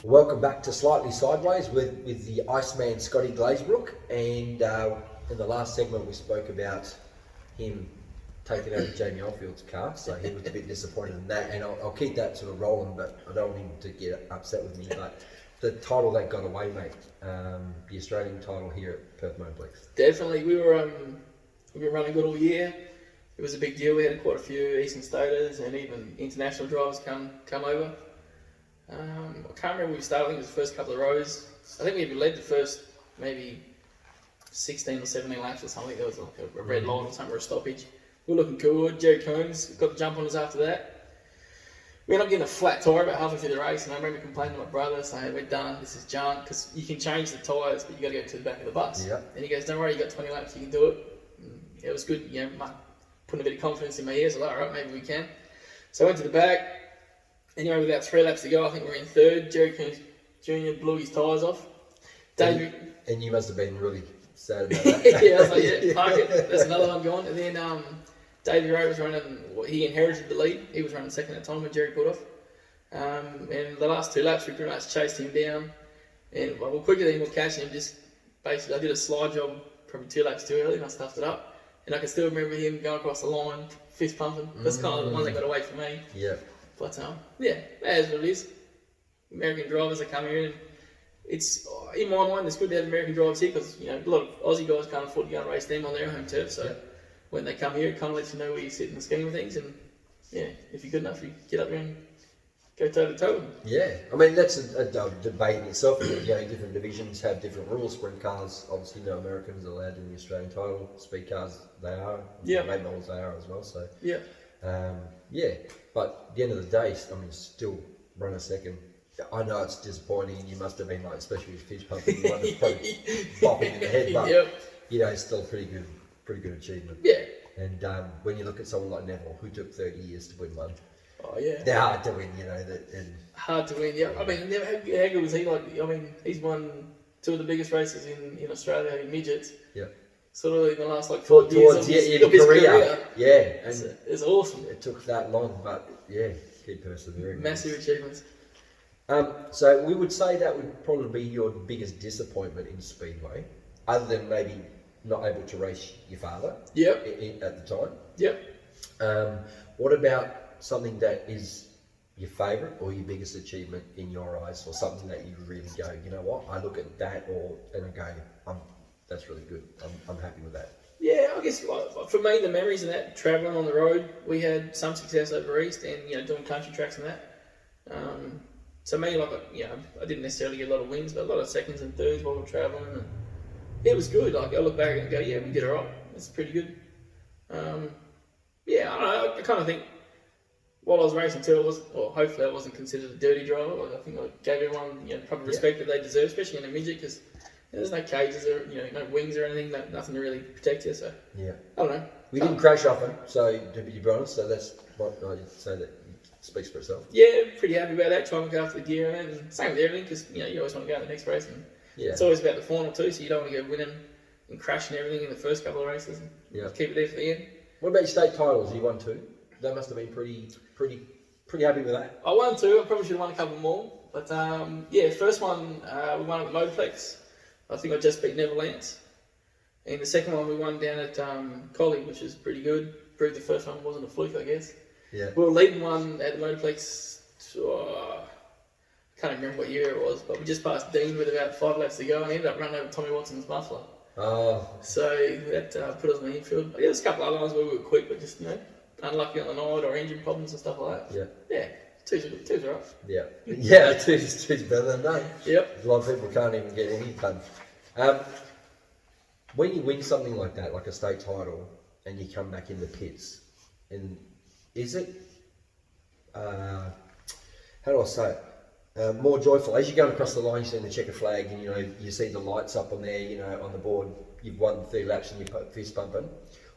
Welcome back to Slightly Sideways with the Iceman Scotty Glazebrook, and in the last segment we spoke about him taking over Jamie Oldfield's car, so he was a bit disappointed in that, and I'll keep that sort of rolling, but I don't want him to get upset with me. But the title that got away, mate, the Australian title here at Perth Motorplex. Definitely, we've been running good all year. It was a big deal. We had quite a few Eastern Staters and even international drivers come over. I can't remember when we started. I think it was the first couple of rows. I think we led the first maybe 16 or 17 laps or something. There was like a red line or something or a stoppage. We were looking cool. Jerry Coons got the jump on us after that. We ended up getting a flat tyre about halfway through the race, and I remember complaining to my brother saying, "We're done. This is junk because you can change the tyres, but you got to go to the back of the bus." Yep. And he goes, "Don't worry, you got 20 laps. You can do it." And it was good. You know, putting a bit of confidence in my ears. I was like, "All right, maybe we can." So I went to the back. Anyway, with about 3 laps to go, I think we're in third. Jerry Coons Jr. blew his tyres off. David, and you must have been really sad about that. yeah, I was like, yeah, park it. There's another one gone. And then Davey Ray was running. He inherited the lead. He was running second at the time when Jerry put off. And the last 2 laps, we pretty much chased him down. And well, quicker than we were catching him. Just basically, I did a slide job probably 2 laps too early, and I stuffed it up. And I can still remember him going across the line, fist pumping. That's kind of the one that got away from me. Yeah. But yeah, that is what it is. American drivers that come here, and it's in my mind it's good to have American drivers here because a lot of Aussie guys can't afford to go and race them on their home turf. So when they come here, it kind of lets you know where you sit in the scheme of things. And yeah, if you're good enough, you get up there and go toe to toe with them. Yeah, I mean that's a debate in itself. Different divisions have different rules. Sprint cars, obviously, no Americans are allowed in the Australian title. Speed cars, they are. Yeah. Late models, they are as well. So yeah. But at the end of the day, I mean, still run a second. I know it's disappointing, and you must have been like, especially with fish pumping, you was probably bopping in the head, but it's still a pretty good achievement. Yeah. And when you look at someone like Neville, who took 30 years to win one, oh yeah, they're hard to win, hard to win. Yeah, I mean, how good was he? Like, I mean, he's won 2 of the biggest races in Australia in midgets. Yeah. Sort of in the last 4 years of his career. Yeah, and it's awesome. It took that long, but yeah, keep persevering. Massive achievements. So we would say that would probably be your biggest disappointment in Speedway, other than maybe not able to race your father. Yep. At the time. Yep. What about something that is your favourite or your biggest achievement in your eyes, or something that you really go, you know what, I look at that and I go, that's really good. I'm happy with that. Yeah, I guess for me, the memories of that, travelling on the road, we had some success over east and doing country tracks and that. So me, I didn't necessarily get a lot of wins, but a lot of seconds and thirds while we were travelling. And it was good. Like, I look back and go, yeah, we did all right. It's pretty good. I don't know. I kind of think while I was racing too, hopefully I wasn't considered a dirty driver. Like, I think I gave everyone proper respect that they deserve, especially in a midget, because there's no cages or no wings or anything, nothing to really protect you. So I don't know. We didn't crash often, so to be honest, so that's what I'd say that speaks for itself. Yeah, pretty happy about that. Trying to look after the gear and same with everything, because you always want to go to the next race, and it's always about the final too. So you don't want to go winning and crashing everything in the first couple of races. And keep it there for the end. What about your state titles? You won 2. That must have been pretty happy with that. I won 2. I probably should have won a couple more, but first one we won at the Motorplex. I think I just beat Netherlands. And the second one we won down at Collie, which is pretty good. Proved the first one wasn't a fluke, I guess. Yeah. We were leading one at the Motorplex. I can't remember what year it was, but we just passed Dean with about 5 laps to go, and ended up running over Tommy Watson's muffler. Oh. So that put us in the infield. Yeah, there's a couple of other ones where we were quick, but just unlucky on the night or engine problems and stuff like that. Yeah. 2's right. Yeah. Yeah, 2's better than none. Yep. A lot of people can't even get any done. When you win something like that, like a state title, and you come back in the pits, and is it, how do I say it, more joyful? As you're going across the line, you see the checker flag, and you see the lights up on there, on the board, you've won 30 laps and you're fist bumping?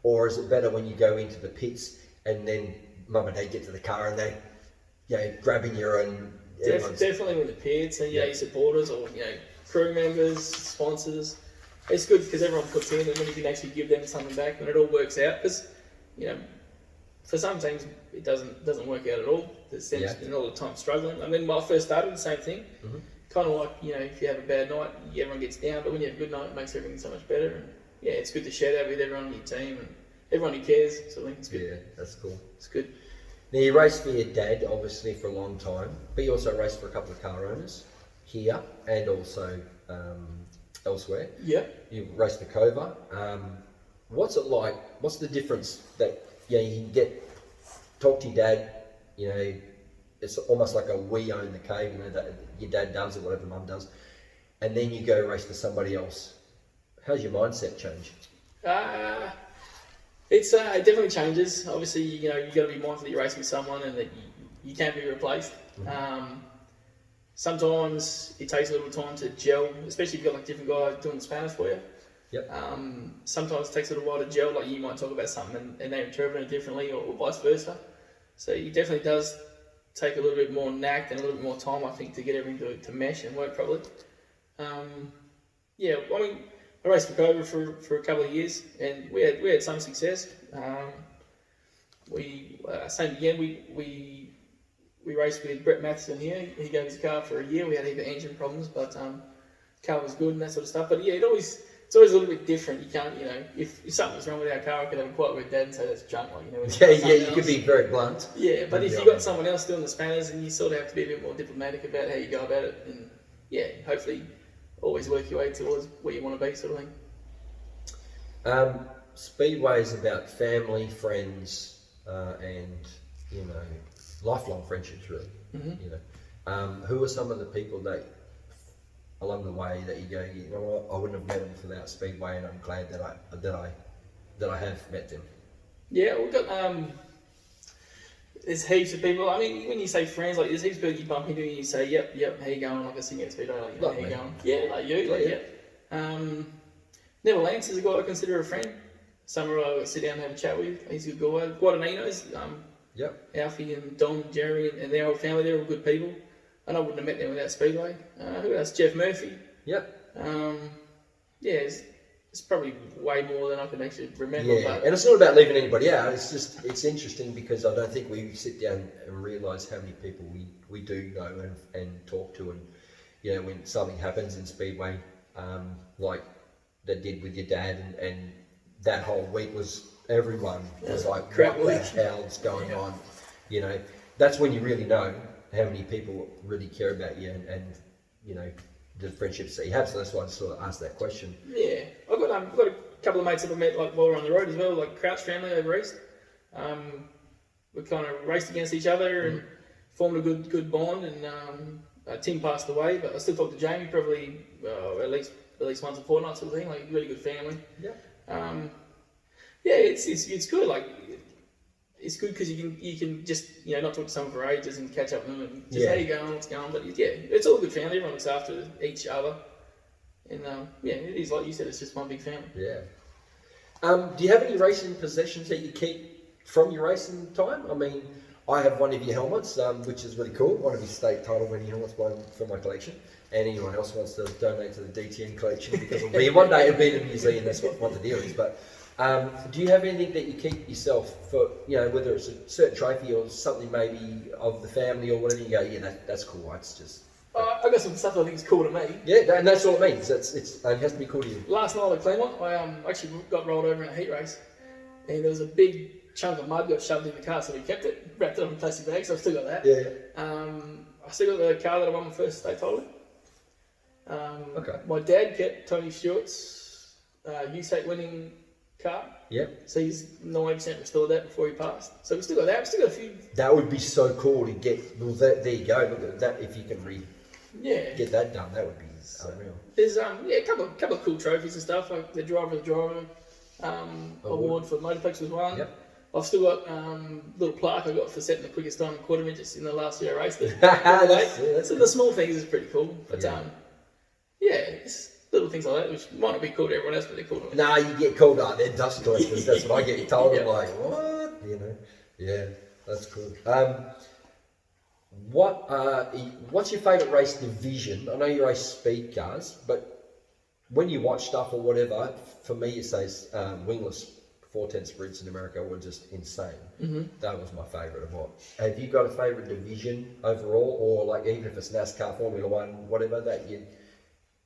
Or is it better when you go into the pits and then mum and dad get to the car and they grabbing you and definitely with the pits and your supporters or crew members, sponsors. It's good because everyone puts in, and then you can actually give them something back when it all works out. Because for some teams it doesn't work out at all. They're all the time struggling. I mean, when I first started, the same thing. kind of like, if you have a bad night, everyone gets down, but when you have a good night, it makes everything so much better. And yeah, it's good to share that with everyone on your team and everyone who cares. So I think it's good. Yeah, that's cool. It's good. Now, you raced for your dad, obviously, for a long time, but you also raced for a couple of car owners here and also elsewhere. Yeah. You raced for Cova. What's it like? What's the difference that you can talk to your dad? It's almost like we own the cave. That your dad does or whatever mum does, and then you go race for somebody else. How's your mindset change? It definitely changes. Obviously, you got to be mindful that you're racing with someone and that you can't be replaced. Mm-hmm. Sometimes it takes a little time to gel, especially if you've got like different guys doing the Spanish for you. Yep. Sometimes it takes a little while to gel. Like you might talk about something and they interpret it differently, or vice versa. So it definitely does take a little bit more knack and a little bit more time, I think, to get everything to mesh and work properly. I raced for Cobra for a couple of years, and we had some success. Same again. We raced with Brett Matheson here. He gave his car for a year. We had even engine problems, but car was good and that sort of stuff. But yeah, it's always a little bit different. You can't, if something's wrong with our car, I could have a quiet with Dad and say that's junk. You could be very blunt. Yeah, but if you got someone else doing the spanners, and you sort of have to be a bit more diplomatic about how you go about it, and yeah, hopefully always work your way towards where you want to be, sort of thing. Speedway is about family, friends, and lifelong friendships, really. Mm-hmm. Who are some of the people that along the way that you go, I wouldn't have met them without Speedway, and I'm glad that I have met them. Yeah, we've got there's heaps of people. I mean, when you say friends, like there's heaps of people you bump into and you say, yep, how you going? Like I sing at Speedway, how you going? Yeah, like you, Neville Lance is a guy I consider a friend. Someone I sit down and have a chat with. He's a good guy. Guadagnino's, Alfie and Don and Jerry and their whole family, they're all good people. And I wouldn't have met them without Speedway. Who else? Jeff Murphy. Yep. It's probably way more than I can actually remember. Yeah, and it's not about leaving anybody out. It's interesting because I don't think we sit down and realise how many people we do know and talk to. And when something happens in Speedway, like that did with your dad, and that whole week was everyone was like, what the hell's going on? That's when you really know how many people really care about you and the friendships that you have. So that's why I sort of asked that question. Yeah, I've got a couple of mates that I met like while we were on the road as well, like Crouch family over east. We kind of raced against each other and formed a good bond. And Tim passed away, but I still talk to Jamie probably at least once a fortnight sort of thing. Like really good family. Yeah. It's good. Like it's good because you can just not talk to someone for ages and catch up with them and just how you going, what's going. But it's all good family. Everyone looks after each other, and it is like you said. It's just one big family. Yeah. Do you have any racing possessions that you keep from your racing time? I mean, I have one of your helmets, which is really cool. One of your state title winning helmets from my collection. And anyone else wants to donate to the DTN collection because one day it'll be in a museum. That's what the deal is. But do you have anything that you keep yourself for, whether it's a certain trophy or something maybe of the family or whatever, you go, that's cool. It's just... I got some stuff I think is cool to me. Yeah, and that's all it means. It has to be cool to you. Last night at Claremont, I actually got rolled over in a heat race. And there was a big chunk of mud got shoved in the car, so we kept it, wrapped it up in plastic bags, so I've still got that. Yeah. I still got the car that I won my first state title in. Okay. My dad kept Tony Stewart's USAC winning car. Yep. So he's 90% restored that before he passed. So we still got that. We still got a few. That would be so cool to get. Well, there you go. Look at that. If you can get that done, that would be unreal. There's a couple of cool trophies and stuff, like the driver award for Motorplex was one. Yep. I've still got little plaque I got for setting the quickest time in quarter midgets in the last year I raced it. So the small things is pretty cool. But it's little things like that, which might not be cool to everyone else, but they're cool to me. Nah, you get called out. They're dust collectors. That's what I get told. I'm like, what? Yeah, that's cool. What's your favourite race division? I know you race speed cars, but when you watch stuff or whatever, for me it says wingless 410 sprints in America were just insane. Mm-hmm. That was my favourite of all. Have you got a favourite division overall, or like even if it's NASCAR, Formula One, whatever that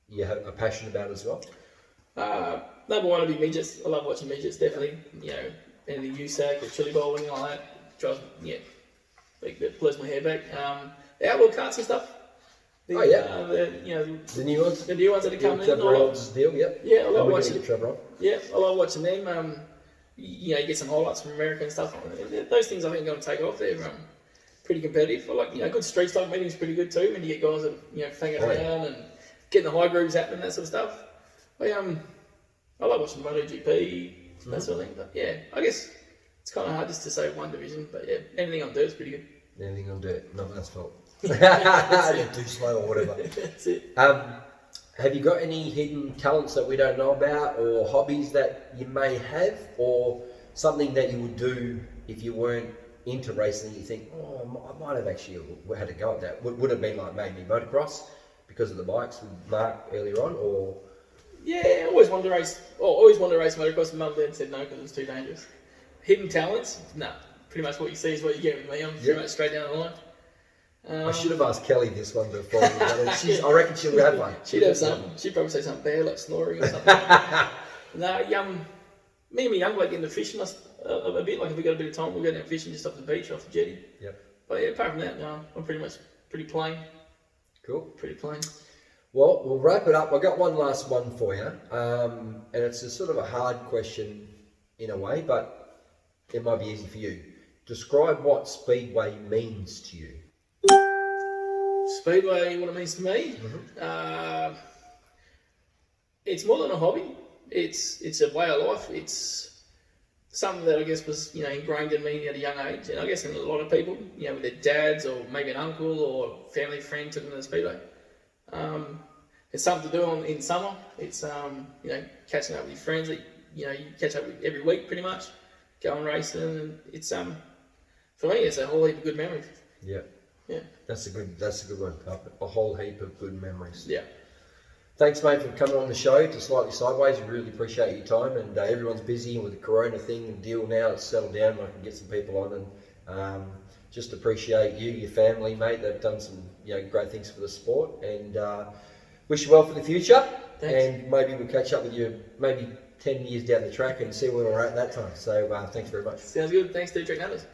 you have a passion about as well? Number one would be midgets. I love watching midgets. Definitely, anything USAC or chili bowling, all that. That blows my hair back. The outlaw carts and stuff. The new ones. The new ones that are coming in. Trevor Rod's deal. Yep. Yeah, I love watching. Trevor Rod. Yeah, I love watching them. You get some highlights from America and stuff. Those things I think are going to take off. They're pretty competitive. I like good street stock meetings, pretty good too. When you get guys that fanging around and getting the high grooves happening, that sort of stuff. I love watching MotoGP, that sort of thing. But yeah, I guess it's kind of hard just to say one division. But yeah, anything on dirt's pretty good. Anything on dirt, not asphalt. Too slow or whatever. That's it. Have you got any hidden talents that we don't know about, or hobbies that you may have, or something that you would do if you weren't into racing? You think, I might have actually had a go at that. Would it have been like maybe motocross because of the bikes with Mark earlier on, or? Yeah, I always wanted to race. Always wanted to race motocross. Mum and Dad said no because it was too dangerous. Hidden talents? No. Pretty much what you see is what you get with me. I'm pretty much straight down the line. I should have asked Kelly this one before. I reckon she'll have one. She'd have something. She'd probably say something bad, like snoring or something. No, me and my young bloke get into fishing a bit. Like if we got a bit of time, we'll go down fishing just off the beach, off the jetty. Yep. But yeah, apart from that, no, I'm pretty plain. Cool. Pretty plain. Well, we'll wrap it up. I've got one last one for you, and it's a sort of a hard question in a way, but it might be easy for you. Describe what Speedway means to you. Speedway, what it means to me? Mm-hmm. It's more than a hobby. It's a way of life. It's something that I guess was ingrained in me at a young age, and I guess in a lot of people, with their dads or maybe an uncle or family friend took them to the Speedway. It's something to do in summer. It's catching up with your friends that you catch up with every week pretty much, going racing, and it's for me it's a whole heap of good memories. Yeah. Yeah. That's a good one. A whole heap of good memories. Yeah. Thanks, mate, for coming on the show to Slightly Sideways. We really appreciate your time, and everyone's busy with the Corona thing and deal now. It's settled down, and I can get some people on, and just appreciate you, your family, mate. They've done some great things for the sport, and wish you well for the future. Thanks. And maybe we'll catch up with you maybe 10 years down the track and see where we're at that time. So thanks very much. Sounds good. Thanks, Steve. Numbers.